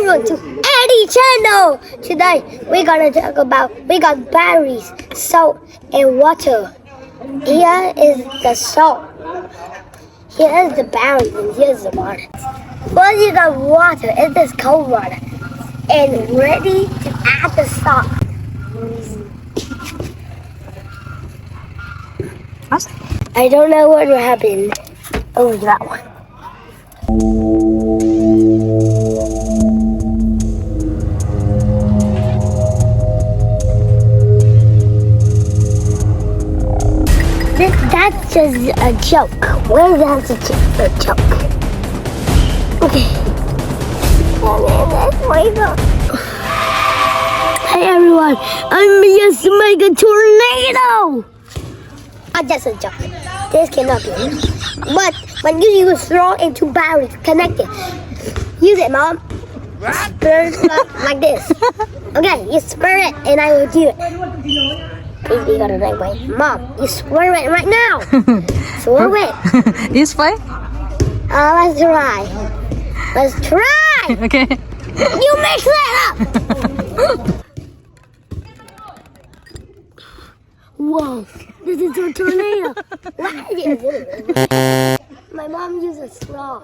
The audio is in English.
everyone to Eddy channel. Today we're gonna talk about batteries, salt, and water. Here is the salt. Here is the batteries, and here's the water. First you got water. It is cold water, and ready to add the salt. I don't know what will happen. Oh, that one. That's just a joke. Where's that a joke? Okay. Hey everyone, I'm just make a tornado. Just a joke. This cannot be. But when you use straw and two batteries connected, use it, Mom. Stir it like this. Okay, you stir it and I will do it. Please be got the right way. Mom, you stir it right now. Stir it. This way? Let's try. Let's try. Okay. You mix that up. Whoa, this is a tornado. Why is it? My mom used a straw.